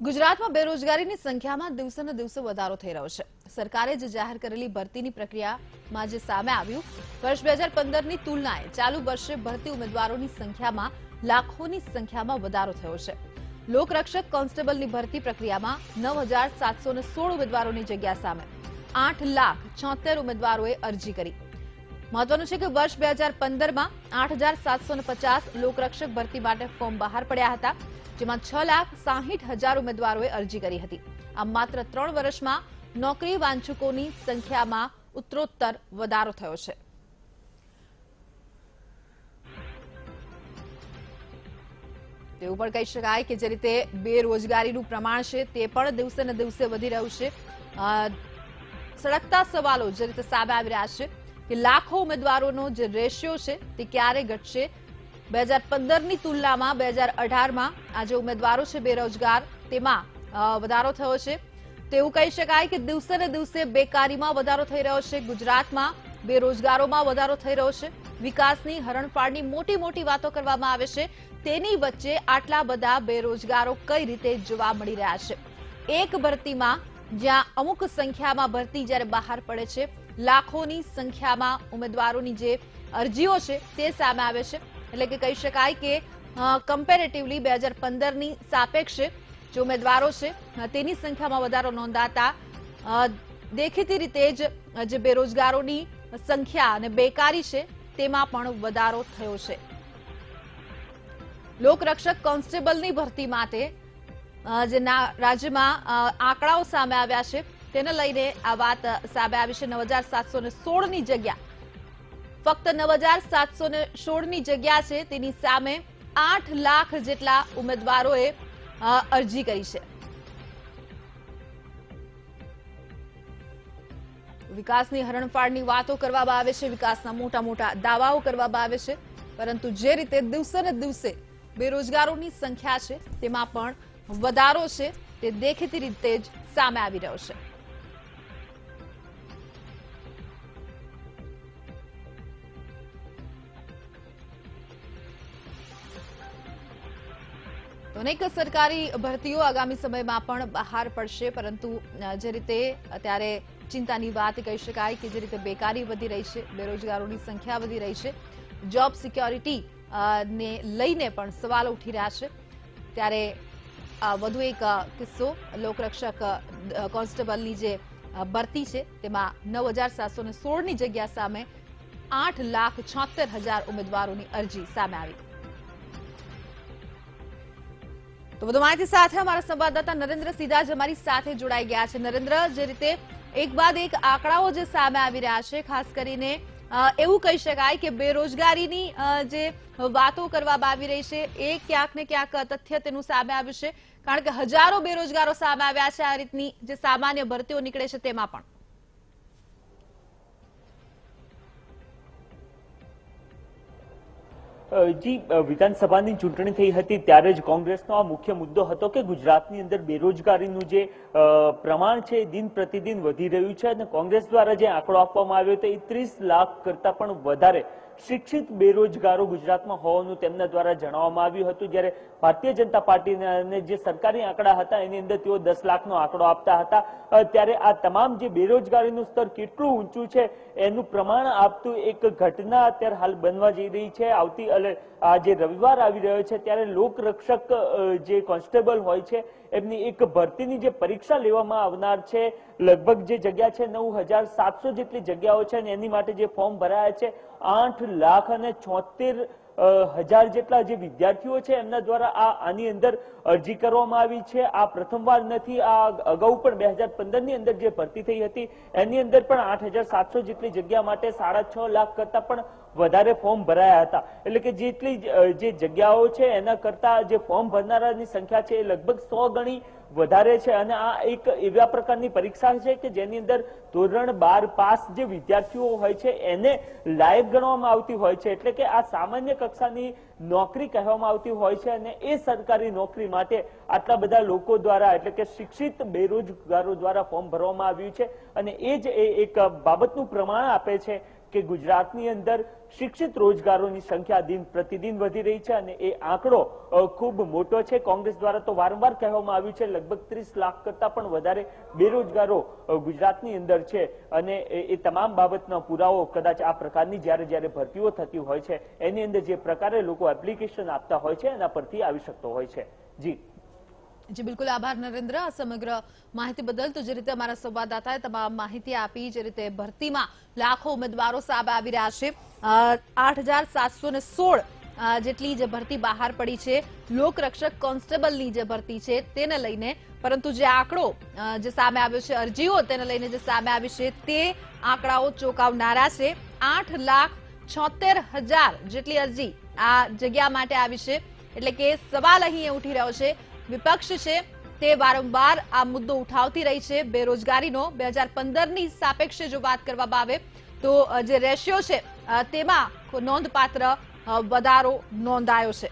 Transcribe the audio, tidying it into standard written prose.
ગુજરાતમાં બેરોજગારીની સંખ્યામાં દિવસે ને દિવસે વધારો થઈ રહ્યો છે। સરકારે જે જાહેર કરેલી ભરતીની પ્રક્રિયામાં જે સામે આવ્યું, વર્ષ 2015ની તુલનાએ ચાલુ વર્ષે ભરતી ઉમેદવારોની સંખ્યામાં લાખોની સંખ્યામાં વધારો થયો છે। લોકરક્ષક કોન્સ્ટેબલની ભરતી પ્રક્રિયામાં 9716 ઉમેદવારોની જગ્યા સામે 8,76,000 ઉમેદવારોએ અરજી કરી। મહત્વનું છે કે વર્ષ 2015માં 8,750 લોકરક્ષક ભરતી માટે ફોર્મ બહાર પડ્યા હતા, જેમાં 6,60,000 ઉમેદવારોએ અરજી કરી હતી। આમ માત્ર 3 વર્ષમાં નોકરી વાંછુકોની સંખ્યામાં ઉત્તરોત્તર વધારો થયો છે। તેવું પણ કહી શકાય કે જે રીતે બેરોજગારીનું પ્રમાણ છે તે પણ દિવસે ને દિવસે વધી રહ્યું છે। સળગતા સવાલો જે રીતે સામે આવી રહ્યા છે કે લાખો ઉમેદવારોનો જે રેશિયો છે તે ક્યારે ઘટશે। 2015ની તુલનામાં 2018માં આ જે ઉમેદવારો છે બેરોજગાર તેમાં વધારો થયો છે। તેવું કહી શકાય કે દિવસે ને દિવસે બેકારીમાં વધારો થઈ રહ્યો છે। ગુજરાતમાં બેરોજગારોમાં વધારો થઈ રહ્યો છે। વિકાસની હરણફાળની મોટી મોટી વાતો કરવામાં આવે છે, તેની વચ્ચે આટલા બધા બેરોજગારો કઈ રીતે જોવા મળી રહ્યા છે। એક ભરતીમાં જ્યાં અમુક સંખ્યામાં ભરતી જ્યારે બહાર પડે છે, લાખોની સંખ્યામાં ઉમેદવારોની જે અરજીઓ છે તે સામે આવે છે। એટલે કે કહી શકાય કે કમ્પેરેટિવલી 2015ની સાપેક્ષે જે ઉમેદવારો છે તેની સંખ્યામાં વધારો નોંધાતા દેખીતી રીતે જ જે બેરોજગારોની સંખ્યા અને બેકારી છે તેમાં પણ વધારો થયો છે। લોકરક્ષક કોન્સ્ટેબલની ભરતી માટે જે રાજ્યમાં આંકડાઓ સામે આવ્યા છે તેને લઈને આ વાત સામે આવી છે। 9,716ની જગ્યા, ફક્ત 9,716ની જગ્યા છે તેની સામે 8 લાખ જેટલા ઉમેદવારોએ અરજી કરી છે। વિકાસની હરણફાળની વાતો કરવામાં આવે છે, વિકાસના મોટા મોટા દાવાઓ કરવામાં આવે છે, પરંતુ જે રીતે દિવસે ને દિવસે બેરોજગારોની સંખ્યા છે તેમાં પણ વધારો છે તે દેખીતી રીતે જ સામે આવી રહ્યો છે। અનેક સરકારી ભરતીઓ આગામી સમયમાં પણ બહાર પડશે, પરંતુ જે રીતે અત્યારે ચિંતાની વાત કહી શકાય કે જે રીતે બેકારી વધી રહી છે, બેરોજગારોની સંખ્યા વધી રહી છે, જોબ સિક્યોરિટી ને લઈને પણ સવાલો ઉઠી રહ્યા છે। ત્યારે વધુ એક કિસ્સો લોકરક્ષક કોન્સ્ટેબલની જે ભરતી છે તેમાં 9,716ની જગ્યા સામે 8,76,000 ઉમેદવારોની અરજી સામે આવી। તો વધુ માહિતી સાથે અમારા સંવાદદાતા નરેન્દ્ર સીધા જ અમારી સાથે જોડાઈ ગયા છે। નરેન્દ્ર, જે રીતે એક બાદ એક આંકડાઓ જે સામે આવી રહ્યા છે, ખાસ કરીને એવું કહી શકાય કે બેરોજગારીની જે વાતો કરવામાં આવી રહી છે એ ક્યાંક ને ક્યાંક તથ્ય તેનું સામે આવ્યું છે, કારણ કે હજારો બેરોજગારો સામે આવ્યા છે આ રીતની જે સામાન્ય ભરતીઓ નીકળે છે તેમાં પણ। જી, વિધાનસભાની ચૂંટણી થઈ હતી ત્યારે જ કોંગ્રેસનો આ મુખ્ય મુદ્દો હતો કે ગુજરાતની અંદર બેરોજગારીનું જે પ્રમાણ છે દિન પ્રતિદિન વધી રહ્યું છે અને કોંગ્રેસ દ્વારા જે આંકડો આપવામાં આવ્યો હતો એ 30 લાખ કરતા પણ વધારે શિક્ષિત બેરોજગારો ગુજરાતમાં હોવાનું તેમના દ્વારા જણાવવામાં આવ્યું હતું। જ્યારે ભારતીય જનતા પાર્ટીના જે સરકારી આંકડા હતા એની અંદર તેઓ 10 લાખનો આંકડો આપતા હતા। ત્યારે આ તમામ જે બેરોજગારીનું સ્તર કેટલું ઊંચું છે એનું પ્રમાણ આપતું એક ઘટના અત્યારે હાલ બનવા જઈ રહી છે। આવતી આ જે રવિવાર આવી રહ્યો છે ત્યારે લોકરક્ષક જે કોન્સ્ટેબલ હોય છે એમની એક ભરતીની જે પરીક્ષા લેવામાં આવનાર છે, લગભગ જે જગ્યા છે 9,700 જેટલી જગ્યાઓ છે અને એની માટે જે ફોર્મ ભરાયા છે 8,76,000 જેટલા જે વિદ્યાર્થીઓ છે એમના દ્વારા આની અંદર અરજી કરવામાં આવી છે। આ પ્રથમવાર નથી, આ અગાઉ પણ 2015ની અંદર જે ભરતી થઈ હતી એની અંદર પણ 8,700 જેટલી જગ્યા માટે 6.5 લાખ કરતા પણ વધારે ફોર્મ ભરાયા હતા। એટલે કે જેટલી જે જગ્યાઓ છે એના કરતા જે ફોર્મ ભરનારાની સંખ્યા છે એ લગભગ 100 ગણી વધારે છે અને આ એક એવા પ્રકારની પરીક્ષા છે કે જેની અંદર ધોરણ 12 પાસ જે વિદ્યાર્થીઓ હોય છે એને લાયક ગણવામાં આવતી હોય છે। એટલે કે આ સામાન્ય કક્ષાની નોકરી કહેવામાં આવતી હોય છે અને એ સરકારી નોકરી માટે આટલા બધા લોકો દ્વારા એટલે કે શિક્ષિત બેરોજગારો દ્વારા ફોર્મ ભરવામાં આવ્યું છે અને એ જ એક બાબતનું પ્રમાણ આપે છે કે ગુજરાતની અંદર શિક્ષિત રોજગારોની સંખ્યા દિન પ્રતિદિન વધી રહી છે અને એ આંકડો ખૂબ મોટો છે. કોંગ્રેસ દ્વારા તો વારંવાર કહેવામાં આવ્યું છે લગભગ 30 લાખ કરતા પણ વધારે બેરોજગારો ગુજરાતની અંદર છે અને એ તમામ બાબતનો પુરાવો કદાચ આ પ્રકારની જ્યારે ભરતીઓ થતી હોય છે એની અંદર જે પ્રકારે લોકો એપ્લિકેશન આપતા હોય છે એના પરથી આવી શકતો હોય છે. જી બિલકુલ આભાર નરેન્દ્ર આ સમગ્ર માહિતી બદલ. તો જે રીતે અમારા સંવાદદાતાએ તમામ માહિતી આપી, જે રીતે ભરતીમાં લાખો ઉમેદવારો સામે આવી રહ્યા છે, 8,716 જેટલી જે ભરતી બહાર પડી છે લોકરક્ષક કોન્સ્ટેબલની જે ભરતી છે તેને લઈને, પરંતુ જે આંકડો જે સામે આવ્યો છે અરજીઓ તેને લઈને જે સામે આવી છે તે આંકડાઓ ચોંકાવનારા છે. 8,76,000 જેટલી અરજી આ જગ્યા માટે આવી છે. એટલે કે સવાલ અહીં એ ઉઠી રહ્યો છે, વિપક્ષ છે તે વારંવાર આ મુદ્દો ઉઠાવતી રહી છે બેરોજગારીનો. 2015ની સાપેક્ષે જો વાત કરવામાં આવે તો જે રેશિયો છે તેમાં નોંધપાત્ર વધારો નોંધાયો છે.